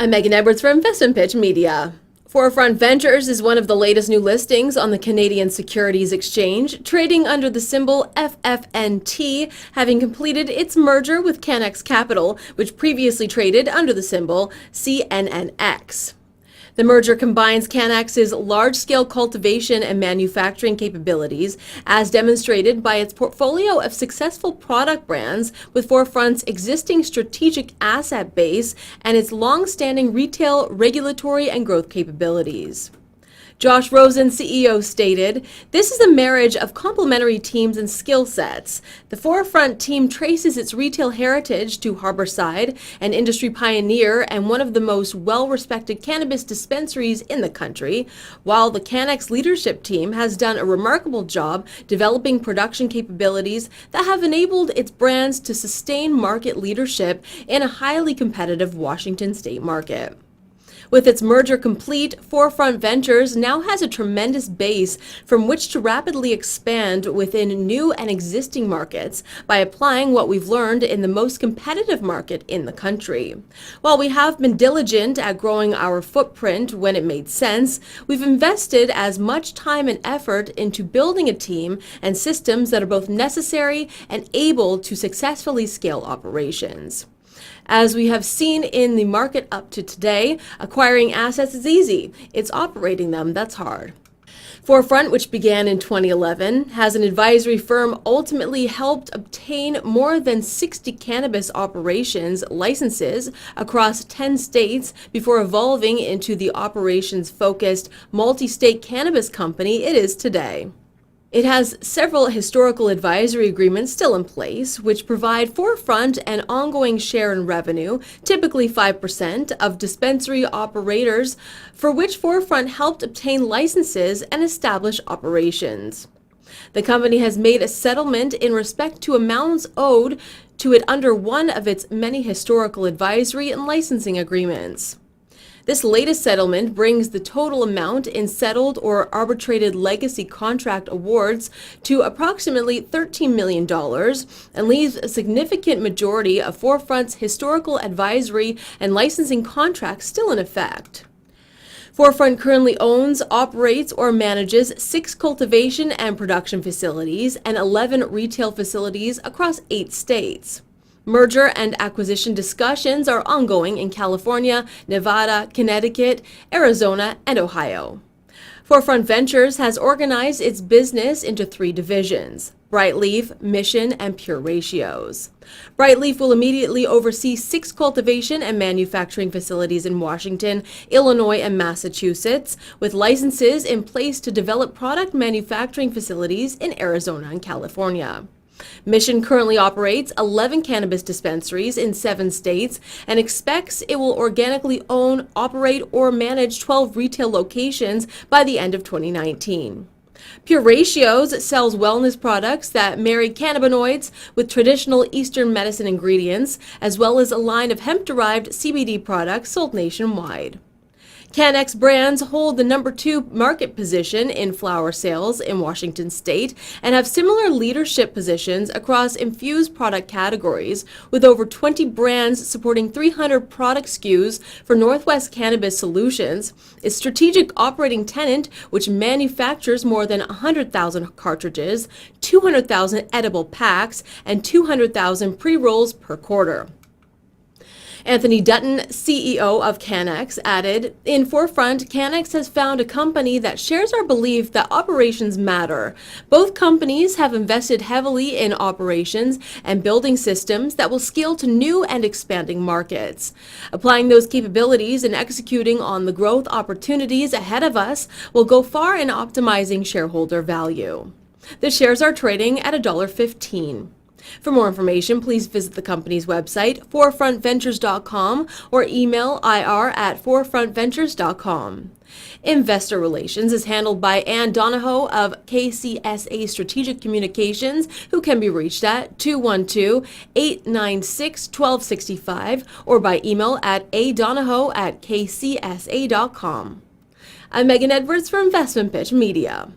I'm Megan Edwards for Investmentpitch Media. 4Front Ventures is one of the latest new listings on the Canadian Securities Exchange, trading under the symbol FFNT, having completed its merger with CanX Capital, which previously traded under the symbol CNNX. The merger combines CanX's large-scale cultivation and manufacturing capabilities, as demonstrated by its portfolio of successful product brands, with 4Front's existing strategic asset base and its long-standing retail, regulatory, and growth capabilities. Josh Rosen, CEO, stated, "This is a marriage of complementary teams and skill sets. The 4Front team traces its retail heritage to Harborside, an industry pioneer and one of the most well-respected cannabis dispensaries in the country, while the CanX leadership team has done a remarkable job developing production capabilities that have enabled its brands to sustain market leadership in a highly competitive Washington state market." With its merger complete, 4Front Ventures now has a tremendous base from which to rapidly expand within new and existing markets by applying what we've learned in the most competitive market in the country. While we have been diligent at growing our footprint when it made sense, we've invested as much time and effort into building a team and systems that are both necessary and able to successfully scale operations. As we have seen in the market up to today, acquiring assets is easy. It's operating them that's hard. 4Front, which began in 2011, has an advisory firm ultimately helped obtain more than 60 cannabis operations licenses across 10 states before evolving into the operations-focused multi-state cannabis company it is today. It has several historical advisory agreements still in place, which provide 4Front an ongoing share in revenue, typically 5%, of dispensary operators, for which 4Front helped obtain licenses and establish operations. The company has made a settlement in respect to amounts owed to it under one of its many historical advisory and licensing agreements. This latest settlement brings the total amount in settled or arbitrated legacy contract awards to approximately $13 million and leaves a significant majority of 4Front's historical advisory and licensing contracts still in effect. 4Front currently owns, operates, or manages 6 cultivation and production facilities and 11 retail facilities across 8 states. Merger and acquisition discussions are ongoing in California, Nevada, Connecticut, Arizona, and Ohio. 4Front Ventures has organized its business into 3 divisions: Brightleaf, Mission, and Pure Ratios. Brightleaf will immediately oversee 6 cultivation and manufacturing facilities in Washington, Illinois, and Massachusetts, with licenses in place to develop product manufacturing facilities in Arizona and California. Mission currently operates 11 cannabis dispensaries in 7 states and expects it will organically own, operate, or manage 12 retail locations by the end of 2019. Pure Ratios sells wellness products that marry cannabinoids with traditional Eastern medicine ingredients, as well as a line of hemp-derived CBD products sold nationwide. CanX brands hold the number 2 market position in flower sales in Washington state and have similar leadership positions across infused product categories, with over 20 brands supporting 300 product SKUs for Northwest Cannabis Solutions, its strategic operating tenant, which manufactures more than 100,000 cartridges, 200,000 edible packs, and 200,000 pre-rolls per quarter. Anthony Dutton, CEO of CanX, added, "In 4Front, CanX has found a company that shares our belief that operations matter. Both companies have invested heavily in operations and building systems that will scale to new and expanding markets. Applying those capabilities and executing on the growth opportunities ahead of us will go far in optimizing shareholder value." The shares are trading at $1.15. For more information, please visit the company's website, 4frontventures.com, or email ir@4frontventures.com. Investor Relations is handled by Ann Donahoe of KCSA Strategic Communications, who can be reached at 212-896-1265 or by email at adonahoe@kcsa.com. I'm Megan Edwards for Investmentpitch Media.